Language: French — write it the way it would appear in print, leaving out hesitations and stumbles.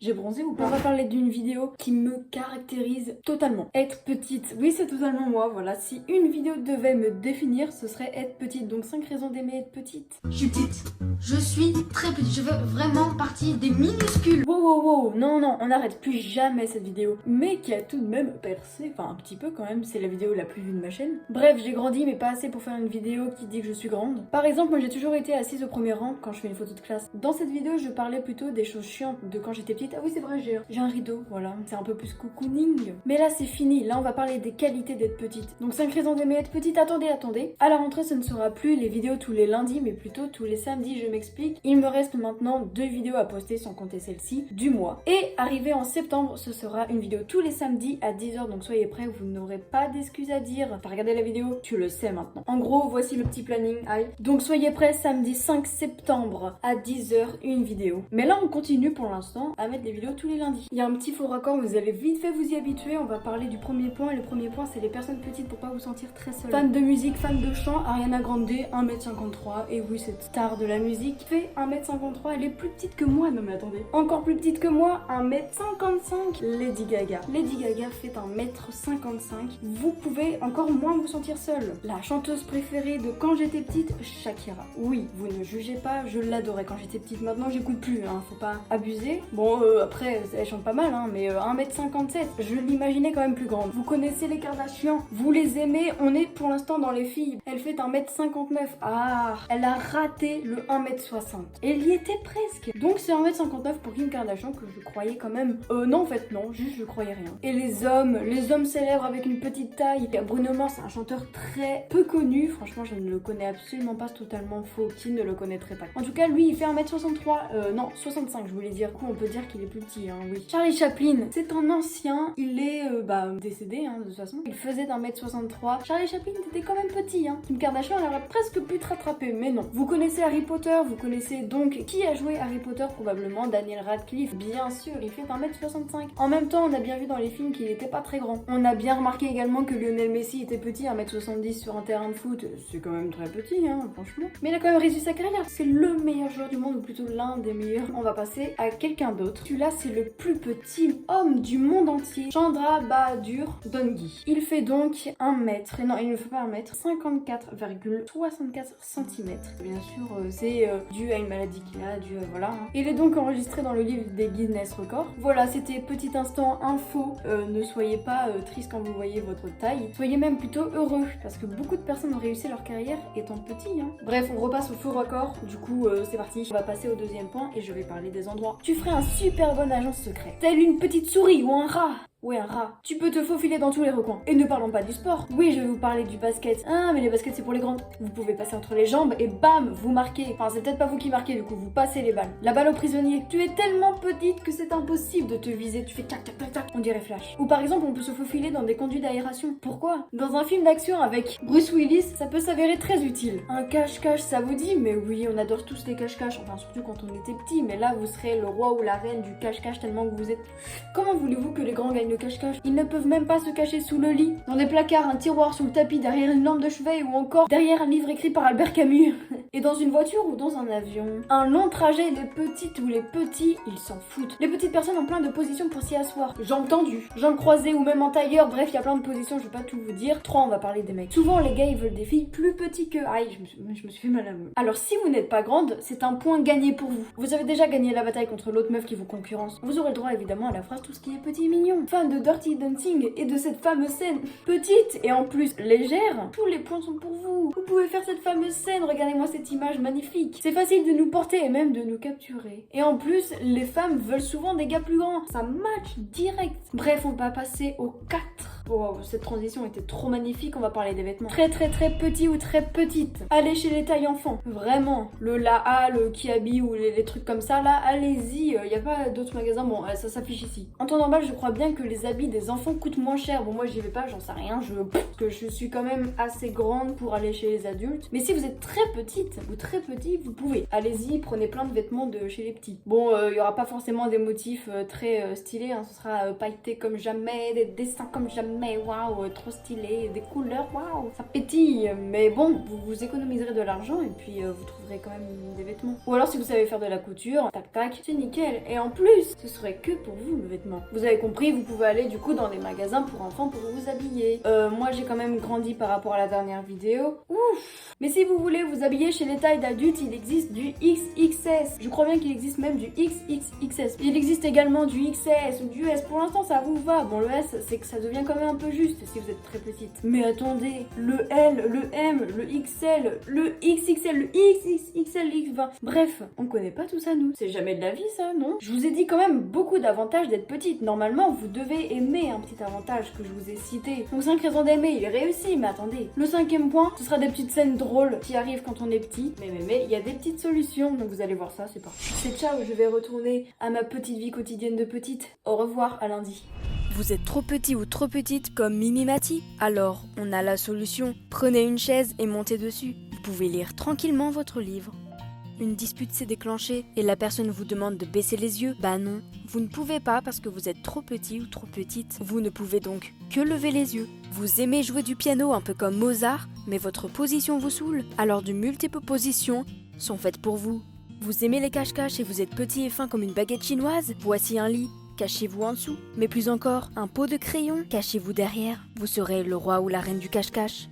J'ai bronzé ou pas? On va parler d'une vidéo qui me caractérise totalement. Être petite, oui c'est totalement moi, voilà. Si une vidéo devait me définir, ce serait être petite. Donc 5 raisons d'aimer être petite. Je suis petite. Je suis très petite. Je fais vraiment partie des minuscules. Wow wow wow, non non, on n'arrête plus jamais cette vidéo. Mais qui a tout de même percé, enfin un petit peu quand même, c'est la vidéo la plus vue de ma chaîne. Bref, j'ai grandi mais pas assez pour faire une vidéo qui dit que je suis grande. Par exemple, moi j'ai toujours été assise au premier rang quand je fais une photo de classe. Dans cette vidéo, je parlais plutôt des choses chiantes de quand j'étais petite. Ah oui c'est vrai, j'ai un rideau, voilà, c'est un peu plus cocooning. Mais là c'est fini, là on va parler des qualités d'être petite. Donc 5 raisons d'aimer être petite, attendez. À la rentrée ce ne sera plus les vidéos tous les lundis mais plutôt tous les samedis, je m'explique. Il me reste maintenant 2 vidéos à poster sans compter celle-ci du mois. Et arrivé en septembre, ce sera une vidéo tous les samedis à 10h, donc soyez prêts, vous n'aurez pas d'excuses à dire. T'as regardé la vidéo? Tu le sais maintenant. En gros, voici le petit planning, aïe. Donc soyez prêts, samedi 5 septembre à 10h, une vidéo. Mais là on continue pour l'instant à mettre des vidéos tous les lundis. Il y a un petit faux raccord, vous allez vite fait vous y habituer. On va parler du premier point, et le premier point c'est les personnes petites pour pas vous sentir très seul. Fan de musique, fan de chant, Ariana Grande, 1m53, et oui cette star de la musique fait 1m53, elle est plus petite que moi, non mais attendez. Encore plus petite que moi, 1m55, Lady Gaga. Lady Gaga fait 1m55, vous pouvez encore moins vous sentir seule. La chanteuse préférée de quand j'étais petite, Shakira. Oui, vous ne jugez pas, je l'adorais quand j'étais petite, maintenant j'écoute plus, hein, faut pas abuser. Bon, après, elle chante pas mal, hein, mais 1m57, je l'imaginais quand même plus grande. Vous connaissez les Kardashians, vous les aimez, on est pour l'instant dans les filles. Elle fait 1m59, ah, elle a raté le 1m60. Elle y était presque. Donc c'est 1m59 pour Kim Kardashian que je croyais quand même... non en fait non, juste je croyais rien. Et les hommes célèbres avec une petite taille. Bruno Mars, c'est un chanteur très peu connu, franchement je ne le connais absolument pas, totalement faux, qui ne le connaîtrait pas. En tout cas lui il fait 1m63, non 65 je voulais dire, du coup on peut dire qu'il est plus petit, hein, oui. Charlie Chaplin, c'est un ancien, il est décédé hein, de toute façon. Il faisait 1m63, Charlie Chaplin était quand même petit, hein. Kim Kardashian elle aurait presque pu te rattraper, mais non. Vous connaissez Harry Potter, vous connaissez donc qui a joué Harry Potter, probablement Daniel Radcliffe, bien sûr, il fait 1m65. En même temps, on a bien vu dans les films qu'il était pas très grand. On a bien remarqué également que Lionel Messi était petit, 1m70 sur un terrain de foot, c'est quand même très petit, hein, franchement. Mais il a quand même réussi sa carrière, c'est le meilleur joueur du monde, ou plutôt l'un des meilleurs. On va passer à quelqu'un d'autre. Celui-là, c'est le plus petit homme du monde entier, Chandra Bahadur Donghi. Il fait donc 1 mètre, et non, il ne fait pas 1 mètre, 54,64 cm. Bien sûr, c'est dû à une maladie qu'il a, dû à voilà. Hein. Il est donc enregistré dans le livre des Guinness Records. Voilà, c'était petit instant info. Ne soyez pas triste quand vous voyez votre taille. Soyez même plutôt heureux, parce que beaucoup de personnes ont réussi leur carrière étant petits. Hein. Bref, on repasse au faux record. Du coup, c'est parti. On va passer au deuxième point et je vais parler des endroits. Tu ferais un super bon agent secret. Telle une petite souris ou un rat. Ouais, un rat. Tu peux te faufiler dans tous les recoins. Et ne parlons pas du sport. Oui, je vais vous parler du basket. Ah, mais les baskets, c'est pour les grands. Vous pouvez passer entre les jambes et bam, vous marquez. Enfin, c'est peut-être pas vous qui marquez, du coup, vous passez les balles. La balle au prisonnier. Tu es tellement petite que c'est impossible de te viser. Tu fais tac, tac, tac, tac. On dirait Flash. Ou par exemple, on peut se faufiler dans des conduits d'aération. Pourquoi? Dans un film d'action avec Bruce Willis, ça peut s'avérer très utile. Un cache-cache, ça vous dit? Mais oui, on adore tous les cache-cache. Enfin, surtout quand on était petit. Mais là, vous serez le roi ou la reine du cache-cache tellement que vous êtes... Comment voulez-vous que les grands gagnent le cache-cache? Ils ne peuvent même pas se cacher sous le lit, dans des placards, un tiroir, sous le tapis, derrière une lampe de chevet ou encore derrière un livre écrit par Albert Camus. Et dans une voiture ou dans un avion. Un long trajet, les petites ou les petits, ils s'en foutent. Les petites personnes ont plein de positions pour s'y asseoir. Jambes tendues, jambes croisées ou même en tailleur, bref, il y a plein de positions, je vais pas tout vous dire. 3, on va parler des mecs. Souvent, les gars, ils veulent des filles plus petites que... Aïe, je me suis fait mal à moi. Alors, si vous n'êtes pas grande, c'est un point gagné pour vous. Vous avez déjà gagné la bataille contre l'autre meuf qui vous concurrence. Vous aurez le droit, évidemment, à la phrase tout ce qui est petit et mignon. Fan de Dirty Dancing et de cette fameuse scène petite et en plus légère, tous les points sont pour vous. Vous pouvez faire cette fameuse scène, regardez-moi cette image magnifique. C'est facile de nous porter et même de nous capturer. Et en plus, les femmes veulent souvent des gars plus grands. Ça match direct. Bref, on va passer au 4. Wow, cette transition était trop magnifique, on va parler des vêtements. Très petit ou très petite. Allez chez les tailles enfants, vraiment. Le Laha, le Kiabi ou les trucs comme ça, là, allez-y. Y a pas d'autres magasins, bon, ça s'affiche ici. En temps normal, je crois bien que les habits des enfants coûtent moins cher. Bon, moi, j'y vais pas, j'en sais rien, parce que je suis quand même assez grande pour aller chez les adultes. Mais si vous êtes très petite ou très petit, vous pouvez. Allez-y, prenez plein de vêtements de chez les petits. Bon, y aura pas forcément des motifs très stylés, hein. Ce sera pailleté comme jamais, des dessins comme jamais. mais waouh, trop stylé, des couleurs, waouh, ça pétille. Mais bon, vous économiserez de l'argent et puis vous trouverez quand même des vêtements. Ou alors si vous savez faire de la couture, tac tac, c'est nickel. Et en plus, ce serait que pour vous le vêtement. Vous avez compris, vous pouvez aller du coup dans les magasins pour enfants pour vous habiller. Moi j'ai quand même grandi par rapport à la dernière vidéo. Ouf. Mais si vous voulez vous habiller chez les tailles d'adultes, il existe du XXS. Je crois bien qu'il existe même du XXXS. Il existe également du XS ou du S. Pour l'instant ça vous va. Bon, le S c'est que ça devient quand même un peu juste si vous êtes très petite. Mais attendez, le L, le M, le XL, le XXL, le XXXL, X20. Bref, on connaît pas tout ça nous. C'est jamais de la vie ça, non? Je vous ai dit quand même beaucoup d'avantages d'être petite. Normalement, vous devez aimer un petit avantage que je vous ai cité. Donc 5 raisons d'aimer, il est réussi, mais attendez. Le 5e point, ce sera des petites scènes drôles qui arrivent quand on est petit. Mais, il y a des petites solutions, donc vous allez voir ça, c'est parti. C'est ciao, je vais retourner à ma petite vie quotidienne de petite. Au revoir, à lundi. Vous êtes trop petit ou trop petite comme Mimi Mati? Alors, on a la solution. Prenez une chaise et montez dessus. Vous pouvez lire tranquillement votre livre. Une dispute s'est déclenchée et la personne vous demande de baisser les yeux. Bah non, vous ne pouvez pas parce que vous êtes trop petit ou trop petite. Vous ne pouvez donc que lever les yeux. Vous aimez jouer du piano un peu comme Mozart, mais votre position vous saoule. Alors de multiples positions sont faites pour vous. Vous aimez les cache-cache et vous êtes petit et fin comme une baguette chinoise? Voici un lit. Cachez-vous en dessous. Mais plus encore, un pot de crayon. Cachez-vous derrière. Vous serez le roi ou la reine du cache-cache.